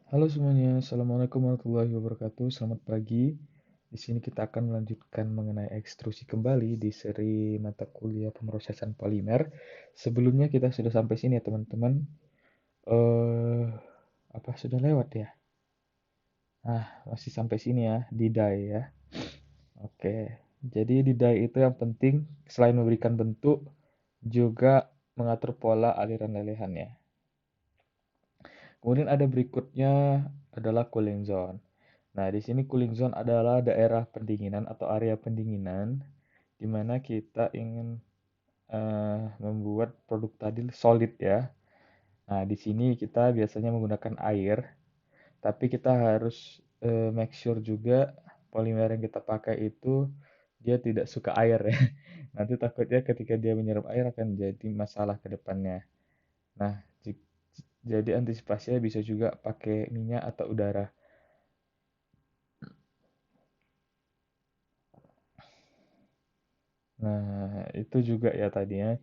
Halo semuanya, Assalamualaikum warahmatullahi wabarakatuh. Selamat pagi. Di sini kita akan melanjutkan mengenai ekstrusi kembali di seri mata kuliah pemrosesan polimer. Sebelumnya kita sudah sampai sini ya teman-teman. Eh, apa sudah lewat ya? Masih sampai sini ya di dye ya. Oke. Jadi di dye itu yang penting selain memberikan bentuk juga mengatur pola aliran lelehannya. Kemudian ada berikutnya adalah cooling zone. Nah, di sini cooling zone adalah daerah pendinginan atau area pendinginan di mana kita ingin membuat produk tadi solid ya. Nah, di sini kita biasanya menggunakan air, tapi kita harus make sure juga polimer yang kita pakai itu dia tidak suka air ya. Nanti takutnya ketika dia menyerap air akan jadi masalah ke depannya. Nah, jadi antisipasinya bisa juga pakai minyak atau udara. Nah, itu juga ya tadinya.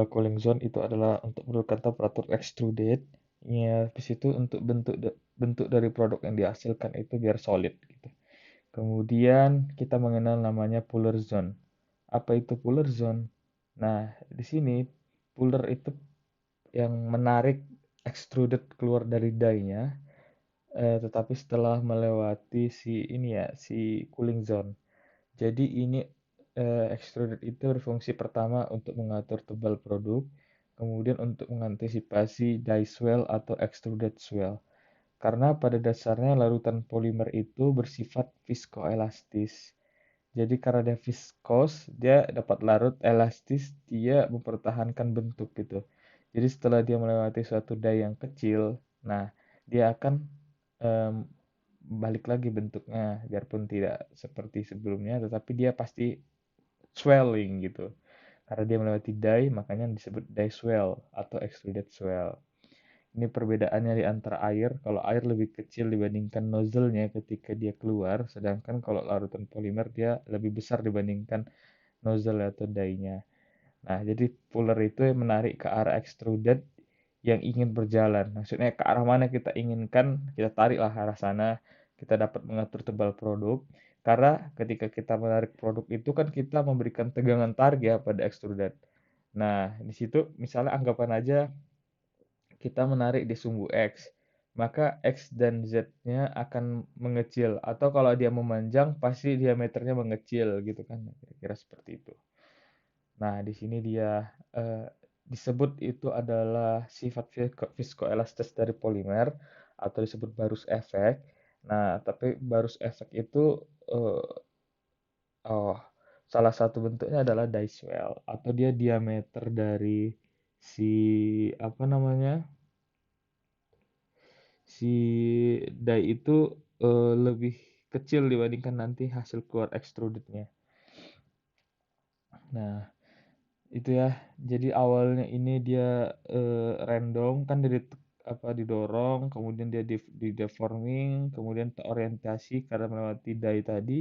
Cooling zone itu adalah untuk menurunkan temperatur extruded. Ya, habis itu untuk bentuk dari produk yang dihasilkan itu biar solid gitu. Kemudian kita mengenal namanya puller zone. Apa itu puller zone? Nah, di sini puller itu yang menarik extruded keluar dari die-nya, tetapi setelah melewati si cooling zone. Jadi ini extruded itu berfungsi pertama untuk mengatur tebal produk, kemudian untuk mengantisipasi die swell atau extruded swell. Karena pada dasarnya larutan polimer itu bersifat viskoelastis. Jadi karena dia viskos, dia dapat larut, elastis, dia mempertahankan bentuk gitu. Jadi setelah dia melewati suatu die yang kecil, nah dia akan em, balik lagi bentuknya, biarpun tidak seperti sebelumnya, tetapi dia pasti swelling gitu. Karena dia melewati die, makanya disebut die swell atau extruded swell. Ini perbedaannya di antara air. Kalau air lebih kecil dibandingkan nozzle-nya ketika dia keluar, sedangkan kalau larutan polimer dia lebih besar dibandingkan nozzle atau die-nya. Nah, jadi puller itu yang menarik ke arah extruded yang ingin berjalan. Maksudnya ke arah mana kita inginkan, kita tariklah arah sana, kita dapat mengatur tebal produk. Karena ketika kita menarik produk itu kan kita memberikan tegangan tarik ya pada extruded. Nah, di situ misalnya anggapan aja kita menarik di sumbu X, maka X dan Z-nya akan mengecil. Atau kalau dia memanjang, pasti diameternya mengecil gitu kan. Kira-kira seperti itu. Nah, di sini dia eh, disebut itu adalah sifat viskoelastis dari polimer atau disebut barus efek. Nah, tapi barus efek itu eh, oh, salah satu bentuknya adalah die swell atau dia diameter dari si apa namanya? Si die itu lebih kecil dibandingkan nanti hasil keluar extrudednya. Nah, itu ya. Jadi awalnya ini dia random kan dari apa didorong, kemudian dia di deforming, kemudian terorientasi karena melewati die tadi,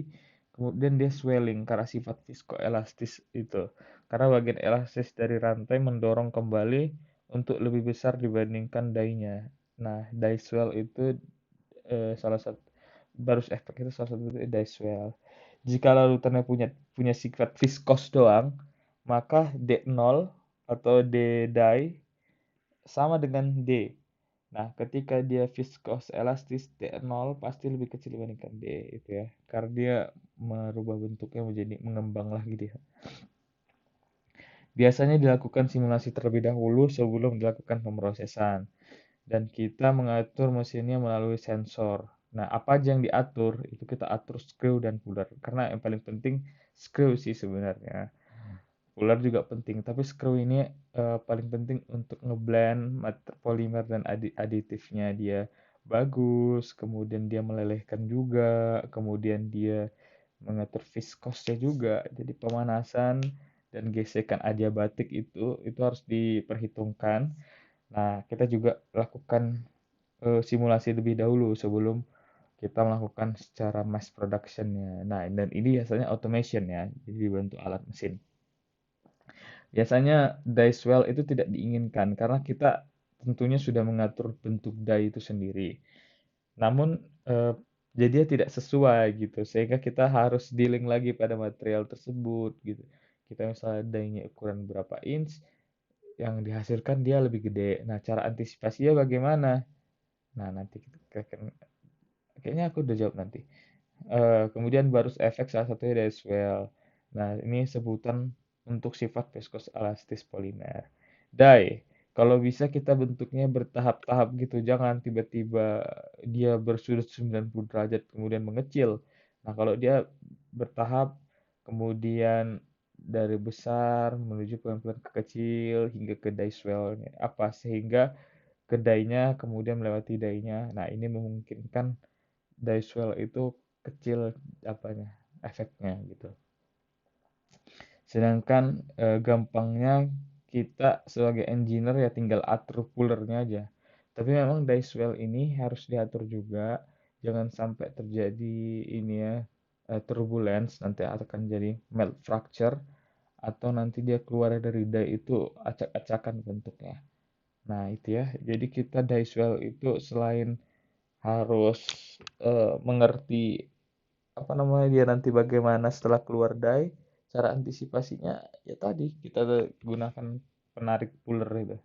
kemudian dia swelling karena sifat viskoelastis itu. Karena bagian elastis dari rantai mendorong kembali untuk lebih besar dibandingkan die-nya. Nah, die swell itu salah satu barus efek itu salah satu bentuk die swell. Jika larutannya punya punya sifat viskos doang, maka D0 atau D die sama dengan D. Nah, ketika dia viskos elastis D0 pasti lebih kecil dibandingkan D itu ya. Karena dia merubah bentuknya menjadi mengembang lagi dia. Biasanya dilakukan simulasi terlebih dahulu sebelum dilakukan pemrosesan. Dan kita mengatur mesinnya melalui sensor. Nah, apa aja yang diatur, itu kita atur screw dan puller. Karena yang paling penting screw sih sebenarnya. Puller juga penting, tapi screw ini paling penting untuk ngeblend polimer dan aditifnya dia bagus, kemudian dia melelehkan juga, kemudian dia mengatur viskosnya juga. Jadi pemanasan dan gesekan adiabatik itu harus diperhitungkan. Nah, kita juga lakukan simulasi lebih dahulu sebelum kita melakukan secara mass production-nya. Nah, dan ini biasanya automation ya, jadi dibantu alat mesin. Biasanya die swell itu tidak diinginkan karena kita tentunya sudah mengatur bentuk die itu sendiri. Namun jadi dia tidak sesuai gitu, sehingga kita harus dealing lagi pada material tersebut gitu. Kita misalnya die-nya ukuran berapa inch, yang dihasilkan dia lebih gede. Nah, cara antisipasinya bagaimana? Nah, nanti kayaknya aku udah jawab nanti. Kemudian baru efek salah satunya dari swell. Nah, ini sebutan untuk sifat viscous elastis polimer. Die, kalau bisa kita bentuknya bertahap-tahap gitu, jangan tiba-tiba dia bersudut 90 derajat kemudian mengecil. Nah, kalau dia bertahap, kemudian dari besar menuju pelan-pelan ke kecil hingga ke die swell-nya. Apa? Sehingga kedainya kemudian melewati die-nya. Nah, ini memungkinkan die swell itu kecil apanya efeknya gitu. Sedangkan gampangnya kita sebagai engineer ya tinggal atur pullernya aja. Tapi memang die swell ini harus diatur juga, jangan sampai terjadi ini ya turbulence, nanti akan jadi melt fracture atau nanti dia keluar dari die itu acak-acakan bentuknya. Nah itu ya, jadi kita die swell itu selain harus mengerti apa namanya dia nanti bagaimana setelah keluar die, cara antisipasinya ya tadi kita gunakan penarik puller itu.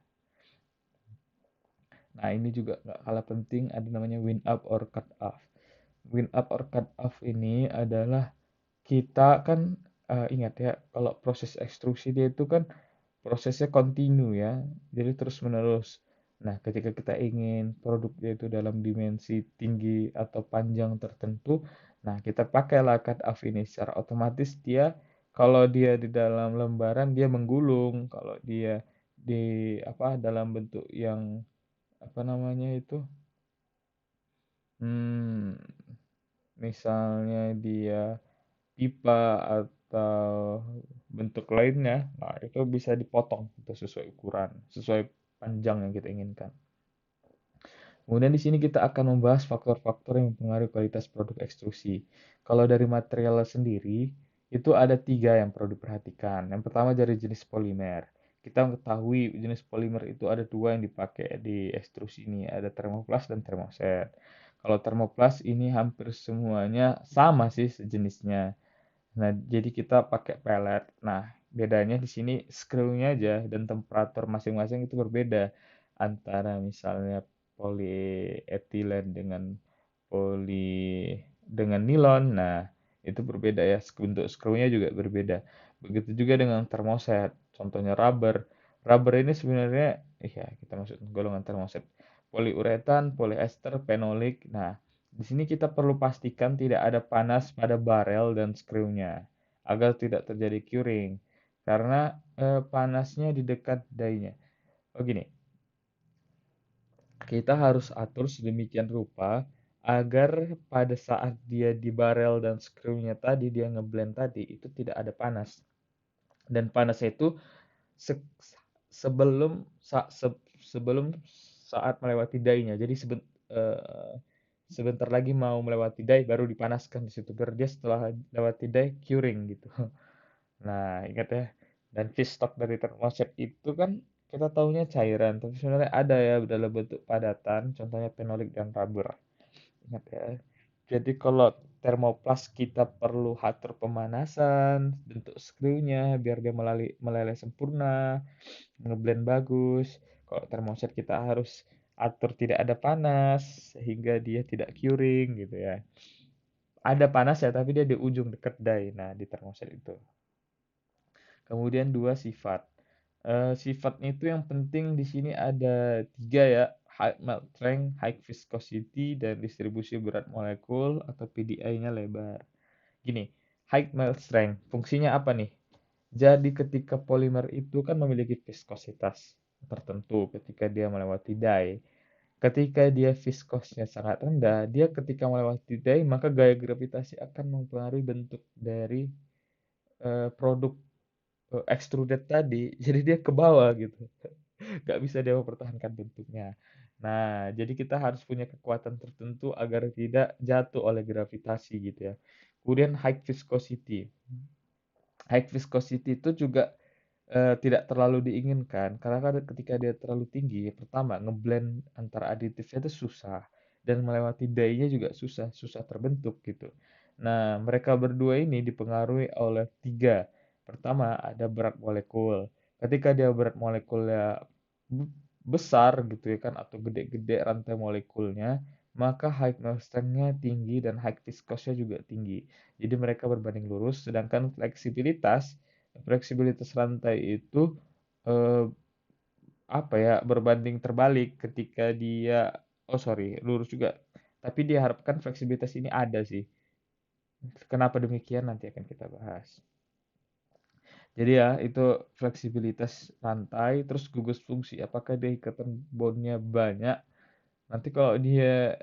Nah ini juga nggak kalah penting, ada namanya wind up or cut off. Wind up or cut off ini adalah kita kan ingat ya kalau proses ekstrusi dia itu kan prosesnya kontinu ya, jadi terus menerus. Nah, ketika kita ingin produknya itu dalam dimensi tinggi atau panjang tertentu, nah kita pakailah cut off ini. Secara otomatis dia, kalau dia di dalam lembaran dia menggulung, kalau dia di apa dalam bentuk yang apa namanya itu, hmm, misalnya dia pipa atau bentuk lainnya, nah itu bisa dipotong itu sesuai ukuran, sesuai panjang yang kita inginkan. Kemudian di sini kita akan membahas faktor-faktor yang mempengaruhi kualitas produk ekstrusi. Kalau dari material sendiri, itu ada 3 yang perlu diperhatikan. Yang pertama dari jenis polimer. Kita mengetahui jenis polimer itu ada 2 yang dipakai di ekstrusi ini, ada thermoplast dan thermoset. Kalau thermoplast ini hampir semuanya sama sih sejenisnya. Nah, jadi kita pakai pellet. Nah, bedanya di sini screw-nya aja dan temperatur masing-masing itu berbeda antara misalnya polyethylene dengan poli dengan nilon. Nah, itu berbeda ya. Bentuk screw-nya juga berbeda. Begitu juga dengan termoset. Contohnya rubber. Rubber ini sebenarnya, iya kita masuk golongan termoset. Poliuretan, polyester, phenolic. Nah, di sini kita perlu pastikan tidak ada panas pada barel dan skrunya agar tidak terjadi curing karena panasnya di dekat die-nya. Oh gini, kita harus atur sedemikian rupa agar pada saat dia di barel dan skrunya tadi dia ngeblend tadi itu tidak ada panas. Dan panasnya itu se- sebelum sebelum saat melewati die-nya. Jadi eh, sebentar lagi mau melewati die baru dipanaskan di situ biar dia setelah lewati die curing gitu. Nah, ingat ya. Dan feedstock dari thermoset itu kan kita tahunya cairan, tapi sebenarnya ada ya dalam bentuk padatan, contohnya fenolik dan rubber. Ingat ya. Jadi kalau termoplas kita perlu atur pemanasan, bentuk screw-nya biar dia meleleh sempurna, ngeblend bagus. Kalau termoset kita harus atur tidak ada panas sehingga dia tidak curing gitu ya. Ada panas ya tapi dia di ujung dekat die. Nah, di termoset itu. Kemudian dua sifat. Sifatnya itu yang penting di sini ada 3 ya, high melt strength, high viscosity, dan distribusi berat molekul atau PDI-nya lebar. Gini, high melt strength, fungsinya apa nih? Jadi ketika polimer itu kan memiliki viskositas tertentu ketika dia melewati die. Ketika dia viskosnya sangat rendah, dia ketika melewati die maka gaya gravitasi akan mempengaruhi bentuk dari produk extruded tadi. Jadi dia ke bawah gitu. Nggak bisa dia mempertahankan bentuknya. Nah, jadi kita harus punya kekuatan tertentu agar tidak jatuh oleh gravitasi gitu ya. Kemudian high viscosity. High viscosity itu juga tidak terlalu diinginkan karena kan ketika dia terlalu tinggi, pertama ngeblend antara aditifnya itu susah. dan melewati die-nya juga susah terbentuk gitu. Nah, mereka berdua ini dipengaruhi oleh tiga. Pertama, ada berat molekul. Ketika dia berat molekulnya besar gitu ya kan, atau gede-gede rantai molekulnya, maka high melt strength-nya tinggi dan high viscosity juga tinggi. Jadi mereka berbanding lurus, sedangkan fleksibilitas rantai itu eh, apa ya, berbanding terbalik ketika dia, oh sorry, lurus juga. Tapi diharapkan fleksibilitas ini ada sih. Kenapa demikian nanti akan kita bahas. Jadi ya itu fleksibilitas rantai, terus gugus fungsi. Apakah dia ikatan bondnya banyak? Nanti kalau dia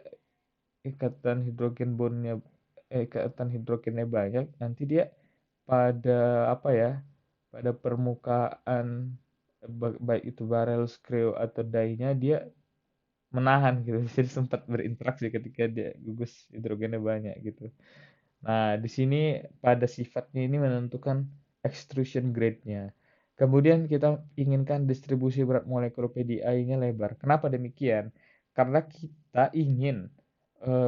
ikatan hidrogen bondnya, ikatan hidrogennya banyak, nanti dia pada apa ya? Pada permukaan baik itu barrel, screw atau die-nya dia menahan gitu. Jadi sempat berinteraksi ketika dia gugus hidrogennya banyak gitu. Nah, di sini pada sifatnya ini menentukan extrusion grade-nya. Kemudian kita inginkan distribusi berat molekul PDI-nya lebar. Kenapa demikian? Karena kita ingin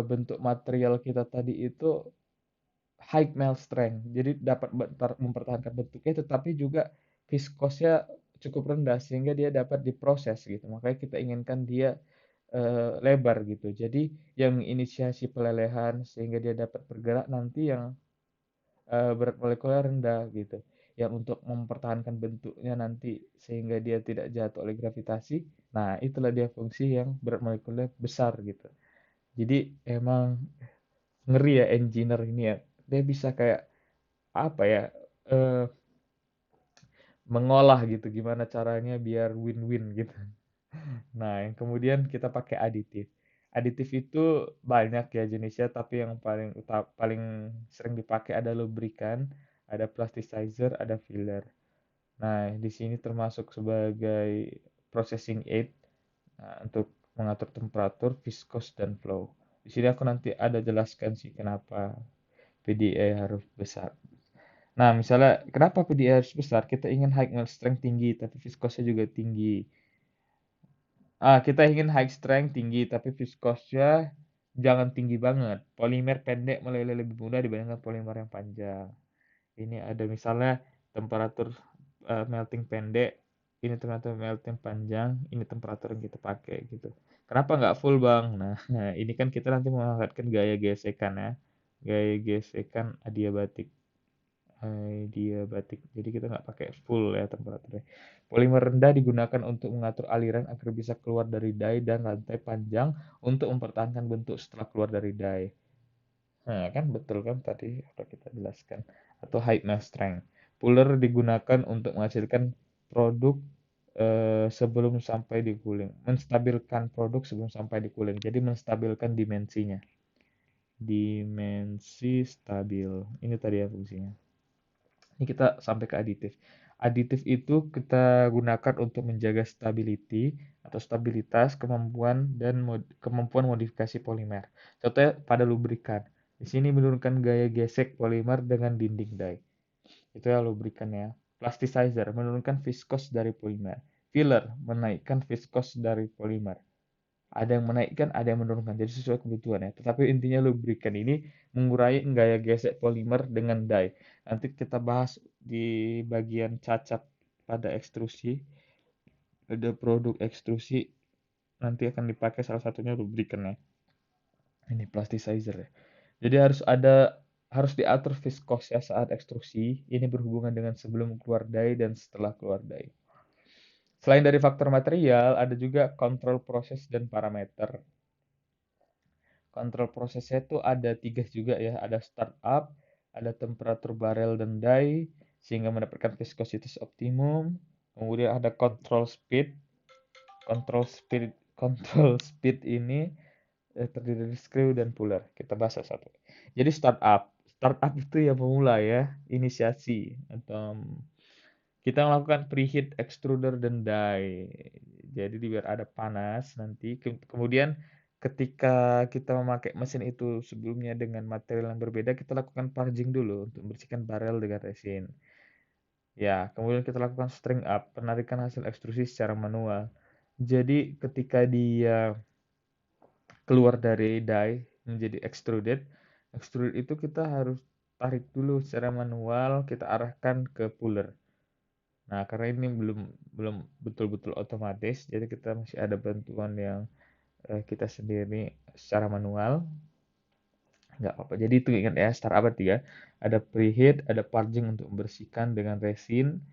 bentuk material kita tadi itu high melt strength. Jadi dapat mempertahankan bentuknya tetapi juga viskosnya cukup rendah sehingga dia dapat diproses gitu. Makanya kita inginkan dia lebar gitu. Jadi yang inisiasi pelelehan sehingga dia dapat bergerak nanti yang berat molekuler rendah gitu. Yang untuk mempertahankan bentuknya nanti sehingga dia tidak jatuh oleh gravitasi. Nah, itulah dia fungsi yang berat molekuler besar gitu. Jadi emang ngeri ya engineer ini ya. Dia bisa kayak apa ya? eh, Mengolah gitu gimana caranya biar win-win gitu. Nah, yang kemudian kita pakai aditif. Aditif itu banyak ya jenisnya, tapi yang paling sering dipakai ada lubrikan, ada plasticizer, ada filler. Nah, di sini termasuk sebagai processing aid, nah, untuk mengatur temperatur, viskos, dan flow. Di sini aku nanti ada jelaskan sih kenapa PDA harus besar. Nah, misalnya kenapa PDA harus besar? Kita ingin high melt strength tinggi, tapi viskosnya juga tinggi. Kita ingin high strength tinggi, tapi viskosnya jangan tinggi banget. Polimer pendek meleleh lebih mudah dibandingkan polimer yang panjang. Ini ada misalnya temperatur melting pendek, ini temperatur melting panjang, ini temperatur yang kita pakai gitu. Kenapa nggak full bang? Nah, ini kan kita nanti memanfaatkan gaya gesekan ya, gaya gesekan adiabatik. Dia batik. Jadi kita nggak pakai full ya temperaturnya. Polimer rendah digunakan untuk mengatur aliran agar bisa keluar dari die dan rantai panjang untuk mempertahankan bentuk setelah keluar dari die. Nah, kan betul kan tadi sudah kita jelaskan. Atau high mass strength. Puller digunakan untuk menghasilkan produk sebelum sampai di cooling. Menstabilkan produk sebelum sampai di cooling. Jadi menstabilkan dimensinya. Dimensi stabil. Ini tadi ya fungsinya. Ini kita sampai ke aditif. Aditif itu kita gunakan untuk menjaga stability atau stabilitas, kemampuan modifikasi polimer. Contohnya pada lubrikan. Di sini menurunkan gaya gesek polimer dengan dinding die. Itu ya lubrikannya. Plasticizer menurunkan viskos dari polimer. Filler menaikkan viskos dari polimer. Ada yang menaikkan, ada yang menurunkan. Jadi sesuai kebutuhan ya. Tetapi intinya lubrikan ini mengurangi gaya gesek polimer dengan die. Nanti kita bahas di bagian cacat pada ekstrusi. Ada produk ekstrusi nanti akan dipakai salah satunya lubrikan ya. Ini plasticizer ya. Jadi harus diatur viskosnya saat ekstrusi. Ini berhubungan dengan sebelum keluar die dan setelah keluar die. Selain dari faktor material, ada juga kontrol proses dan parameter. Kontrol prosesnya itu ada tiga juga ya, ada startup, ada temperatur barrel dan die, sehingga mendapatkan viscositas optimum. Kemudian ada control speed. Control speed ini terdiri dari screw dan puller. Kita bahas satu. Jadi startup itu ya pemula ya, inisiasi atau kita melakukan preheat extruder dan die. Jadi biar ada panas nanti. Kemudian ketika kita memakai mesin itu sebelumnya dengan material yang berbeda, kita lakukan purging dulu untuk membersihkan barrel dengan resin. Ya, kemudian kita lakukan string up, penarikan hasil ekstrusi secara manual. Jadi ketika dia keluar dari die menjadi extruded. Extruded itu kita harus tarik dulu secara manual, kita arahkan ke puller. Nah, karena ini belum belum betul-betul otomatis, jadi kita masih ada bantuan yang kita sendiri secara manual. Nggak apa-apa. Jadi itu ingat ya, start apa ya? Ada preheat, ada purging untuk membersihkan dengan resin,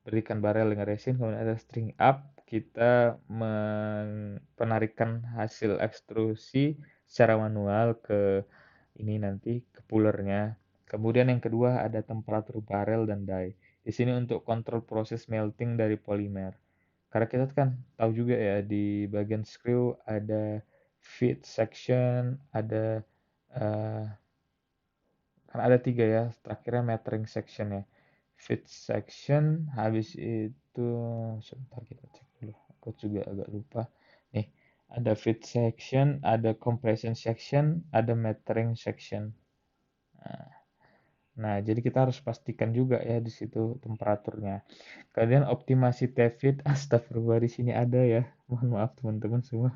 berikan barel dengan resin, kemudian ada string up, kita penarikan hasil ekstrusi secara manual ke ini nanti ke pullernya. Kemudian yang kedua ada temperatur barel dan die. Di sini untuk kontrol proses melting dari polimer. Karena kita kan tahu juga ya di bagian screw ada feed section, ada eh, kan ada 3 ya, terakhirnya metering section ya. Feed section, habis itu sebentar kita cek dulu. Aku juga agak lupa. Nih, ada feed section, ada compression section, ada metering section. Nah, nah, jadi kita harus pastikan juga ya di situ temperaturnya. Kemudian optimasi TFIT, astagfirullah di sini ada ya. Mohon maaf teman-teman semua.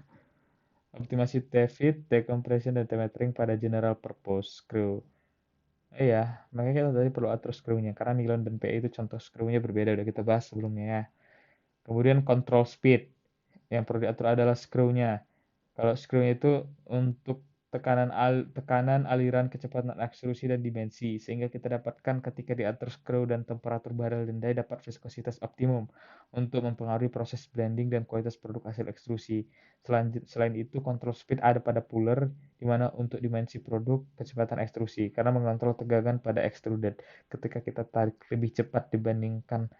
Optimasi TFIT, decompression, dan metering pada general purpose screw. Iya, makanya kita tadi perlu atur screw-nya. Karena nilon dan PE itu contoh screw-nya berbeda, udah kita bahas sebelumnya ya. Kemudian control speed. Yang perlu diatur adalah screw-nya. Kalau screw-nya itu untuk tekanan aliran kecepatan ekstrusi dan dimensi, sehingga kita dapatkan ketika diatur screw dan temperatur barrel dan die dapat viskositas optimum untuk mempengaruhi proses blending dan kualitas produk hasil ekstrusi. Selain itu, control speed ada pada puller, di mana untuk dimensi produk kecepatan ekstrusi, karena mengontrol tegangan pada extruded. Ketika kita tarik lebih cepat dibandingkan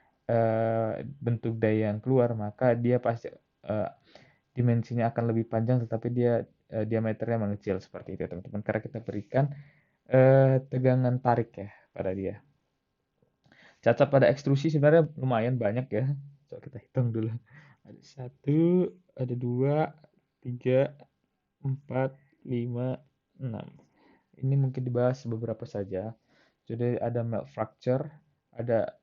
bentuk die yang keluar, maka dia pasti dimensinya akan lebih panjang tetapi dia diameternya mengecil seperti itu teman-teman karena kita berikan tegangan tarik ya pada dia. Cacat pada ekstrusi sebenarnya lumayan banyak ya. Coba kita hitung dulu. Ada 1, ada 2, 3, 4, 5, 6. Ini mungkin dibahas beberapa saja. Jadi ada melt fracture, ada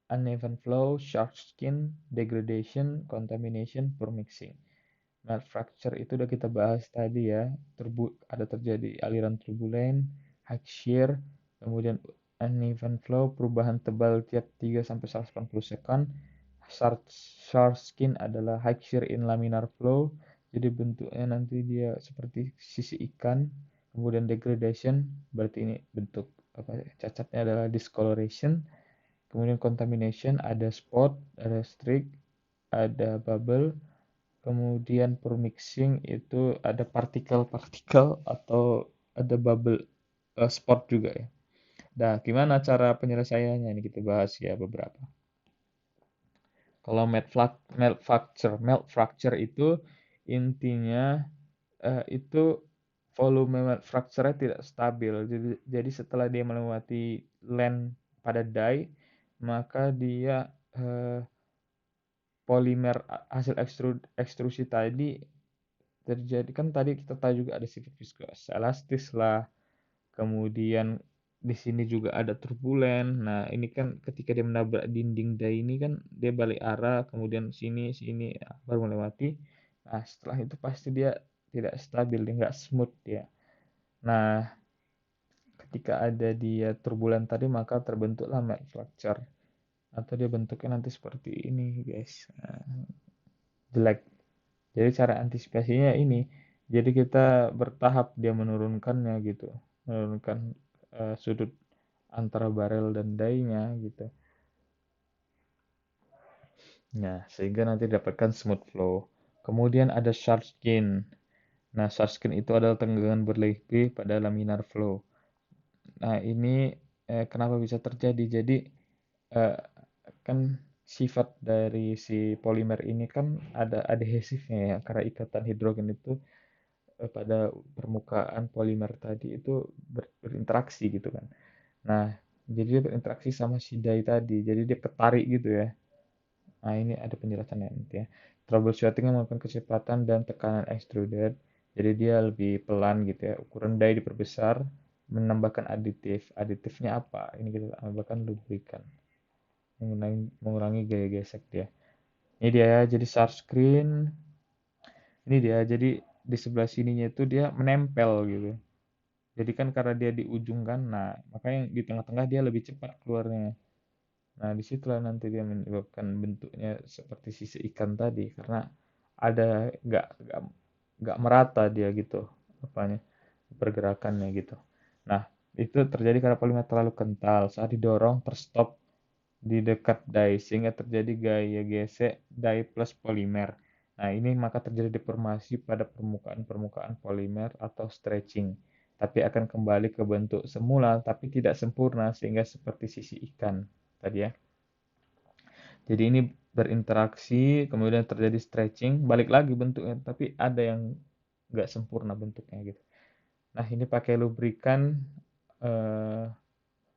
uneven flow, sharp skin, degradation, contamination, mixing. Melt fracture itu udah kita bahas tadi ya. Ada terjadi aliran turbulen, high shear, kemudian uneven flow, perubahan tebal tiap 3 sampai 180 second. Sharp skin adalah high shear in laminar flow. Jadi bentuknya nanti dia seperti sisi ikan. Kemudian degradation, berarti ini bentuk cacatnya adalah discoloration. Kemudian contamination, ada spot, ada streak, ada bubble. Kemudian mixing itu ada partikel-partikel atau ada bubble spot juga ya. Nah, gimana cara penyelesaiannya? Ini kita bahas ya beberapa. Kalau melt fracture itu intinya itu volume melt fracture-nya tidak stabil. Jadi setelah dia melewati land pada die, maka dia polimer hasil ekstrusi tadi terjadi kan tadi kita tahu juga ada sifat viskos elastis lah, kemudian di sini juga ada turbulen. Nah ini kan ketika dia menabrak dinding die ini kan dia balik arah, kemudian sini ya, baru melewati. Nah setelah itu pasti dia tidak stabil, dia nggak smooth ya. Nah ketika ada dia turbulen tadi maka terbentuklah melt fracture atau dia bentuknya nanti seperti ini guys. Nah, jelek. Jadi cara antisipasinya ini, jadi kita bertahap dia menurunkannya gitu, menurunkan sudut antara barel dan die-nya gitu. Nah, sehingga nanti dapatkan smooth flow. Kemudian ada sharp skin. Nah, sharp skin itu adalah tenggangan berlebih pada laminar flow. Nah, ini kenapa bisa terjadi? Jadi eh, kan sifat dari si polimer ini kan ada adhesifnya ya, karena ikatan hidrogen itu pada permukaan polimer tadi itu berinteraksi gitu kan. Nah, jadi dia berinteraksi sama si dye tadi, jadi dia ketarik gitu ya. Nah, ini ada penjelasannya nanti ya. Troubleshooting melakukan kecepatan dan tekanan extruded, jadi dia lebih pelan gitu ya. Ukuran dye diperbesar, menambahkan aditif. Aditifnya apa? Ini kita tambahkan lubrikan, mengurangi gaya gesek dia. Ini dia ya, jadi sharp screen. Ini dia, jadi di sebelah sininya itu dia menempel gitu. Jadi kan karena dia di ujung kan, nah makanya di tengah-tengah dia lebih cepat keluarnya. Nah disitulah nanti dia menyebabkan bentuknya seperti sisi ikan tadi, karena ada nggak merata dia gitu, apanya pergerakannya gitu. Nah itu terjadi karena polimer terlalu kental, saat didorong terstop di dekat die sehingga terjadi gaya gesek die plus polimer. Nah, ini maka terjadi deformasi pada permukaan-permukaan polimer atau stretching, tapi akan kembali ke bentuk semula tapi tidak sempurna sehingga seperti sisi ikan tadi ya. Jadi ini berinteraksi, kemudian terjadi stretching, balik lagi bentuknya, tapi ada yang nggak sempurna bentuknya gitu. Nah, ini pakai lubrikan eh,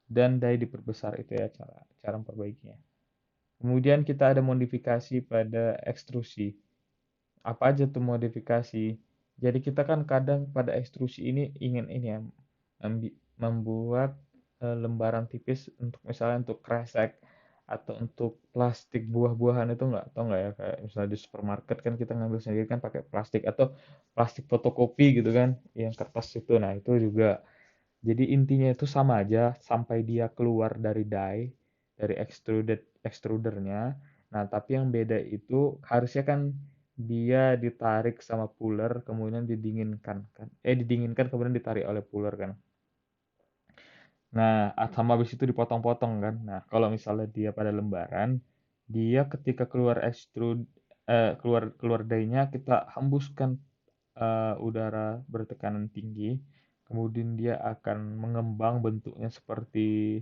dan dye diperbesar itu ya cara cara memperbaikinya. Kemudian kita ada modifikasi pada ekstrusi. Apa aja tuh modifikasi? Jadi kita kan kadang pada ekstrusi ini ingin ini ya, membuat lembaran tipis untuk misalnya untuk kresek atau untuk plastik buah-buahan itu nggak ya, kayak misalnya di supermarket kan kita ngambil sendiri kan pakai plastik atau plastik fotokopi gitu kan yang kertas itu. Nah itu juga jadi intinya itu sama aja sampai dia keluar dari die, dari extrudernya. Nah, tapi yang beda itu harusnya kan dia ditarik sama puller, kemudian didinginkan kan. Didinginkan kemudian ditarik oleh puller kan. Nah, sama habis itu dipotong-potong kan. Nah, kalau misalnya dia pada lembaran, dia ketika keluar keluar keluar die-nya kita hembuskan udara bertekanan tinggi, kemudian dia akan mengembang bentuknya seperti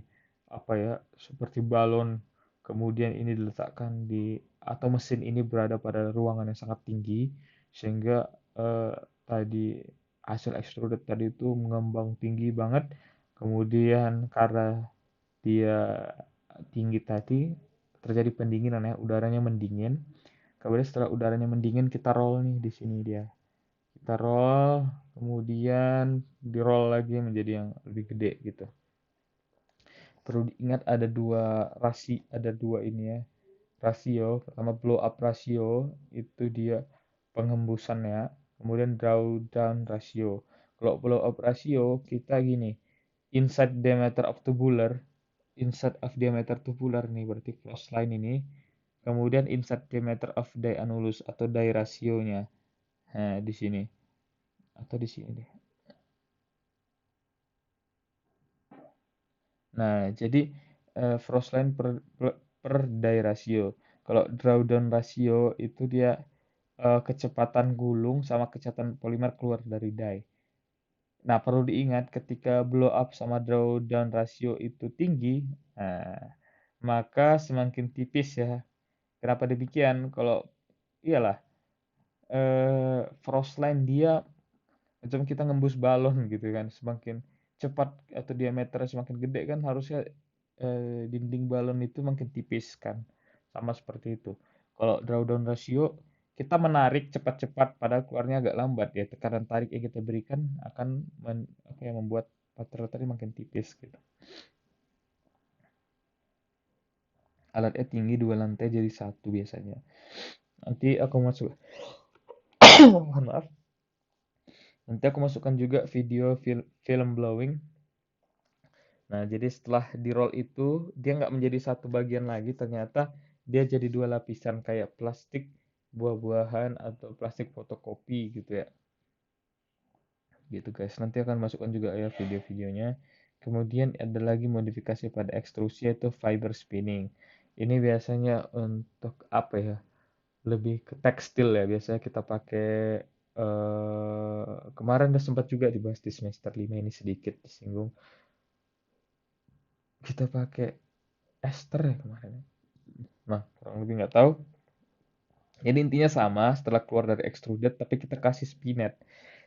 apa ya, seperti balon. Kemudian ini diletakkan atau mesin ini berada pada ruangan yang sangat tinggi sehingga eh, tadi hasil extruded tadi itu mengembang tinggi banget. Kemudian karena dia tinggi tadi terjadi pendinginan ya, udaranya mendingin. Kemudian setelah udaranya mendingin kita roll nih di sini dia. Kita roll, kemudian di roll lagi menjadi yang lebih gede gitu. Perlu diingat ada dua ini ya, rasio. Pertama blow up rasio itu dia pengembusannya, kemudian drawdown rasio. Kalau blow up rasio kita gini, inside of diameter tubular nih berarti cross line ini, kemudian inside diameter of die annulus atau die rasionya. Nah, di sini atau di sini deh. Nah, jadi frost line per die ratio. Kalau drawdown ratio itu dia kecepatan gulung sama kecepatan polimer keluar dari die. Nah, perlu diingat ketika blow up sama drawdown ratio itu tinggi, nah, maka semakin tipis ya. Kenapa demikian? Kalau iyalah frost line dia macam kita ngembus balon gitu kan, semakin cepat atau diameternya semakin gede kan harusnya dinding balon itu makin tipis kan, sama seperti itu. Kalau drawdown ratio kita menarik cepat-cepat padahal keluarnya agak lambat ya, tekanan tarik yang kita berikan akan membuat pattern tadi makin tipis gitu. Alatnya tinggi 2 lantai jadi satu biasanya. Nanti aku masuk mohon maaf. Nanti aku masukkan juga video film blowing. Nah, jadi setelah di roll itu, dia nggak menjadi satu bagian lagi, ternyata dia jadi dua lapisan kayak plastik buah-buahan atau plastik fotokopi gitu ya. Gitu guys, nanti akan masukkan juga ya video-videonya. Kemudian ada lagi modifikasi pada ekstrusi yaitu fiber spinning. Ini biasanya untuk apa ya? Lebih ke tekstil ya. Biasanya kita pakai kemarin udah sempat juga dibahas di semester 5 ini sedikit disinggung. Kita pakai ester ya kemarin. Nah, kurang lebih nggak tahu. Jadi intinya sama, setelah keluar dari extruded, tapi kita kasih spinet.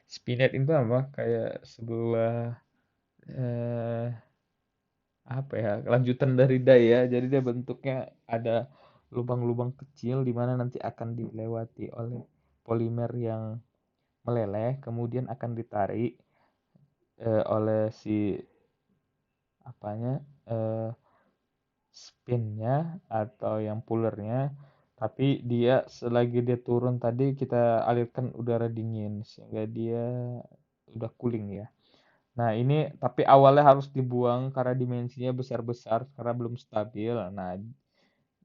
Spinet itu apa? Kayak sebuah eh, apa ya? Lanjutan dari die ya. Jadi dia bentuknya ada lubang-lubang kecil di mana nanti akan dilewati oleh polimer yang meleleh, kemudian akan ditarik oleh si apanya spinnya atau yang pullernya, Tapi dia selagi dia turun tadi kita alirkan udara dingin sehingga dia udah cooling ya. Nah, ini tapi awalnya harus dibuang karena dimensinya besar-besar karena belum stabil.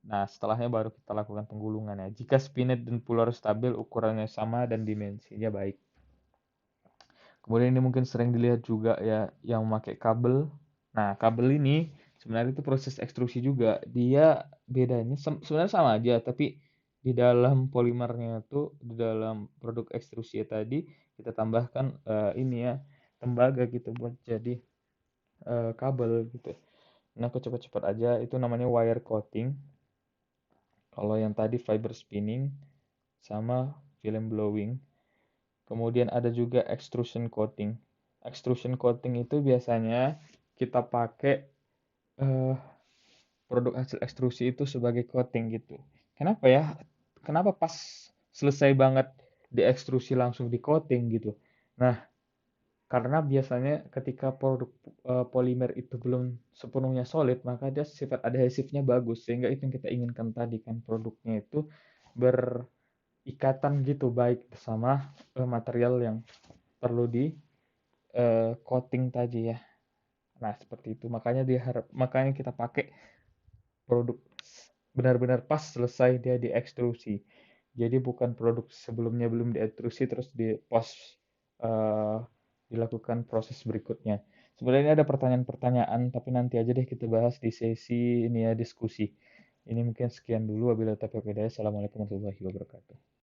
Nah, setelahnya baru kita lakukan penggulungan ya. Jika spinet dan puller stabil, ukurannya sama dan dimensinya baik. Kemudian ini mungkin sering dilihat juga ya yang memakai kabel. Nah, kabel ini sebenarnya itu proses ekstrusi juga. Dia bedanya sebenarnya sama aja, tapi di dalam polimernya itu di dalam produk ekstrusi tadi kita tambahkan ini ya tembaga gitu buat jadi kabel gitu. Nah, aku cepat-cepat aja itu namanya wire coating. Kalau yang tadi fiber spinning sama film blowing. Kemudian ada juga extrusion coating. Extrusion coating itu biasanya kita pakai eh, produk hasil ekstrusi itu sebagai coating gitu. Kenapa ya? Kenapa pas selesai banget diekstrusi langsung di coating gitu? Nah, karena biasanya ketika produk polimer itu belum sepenuhnya solid, maka dia sifat adhesifnya bagus sehingga itu yang kita inginkan tadi kan produknya itu berikatan gitu baik sama material yang perlu di coating tadi ya. Nah, seperti itu. Makanya kita pakai produk benar-benar pas selesai dia diekstrusi. Jadi bukan produk sebelumnya belum diekstrusi terus di post eh, dilakukan proses berikutnya. Sebenarnya ada pertanyaan-pertanyaan, tapi nanti aja deh kita bahas di sesi ini ya diskusi. Ini mungkin sekian dulu. Wabillahi taufiq wal hidayah. Assalamualaikum warahmatullahi wabarakatuh.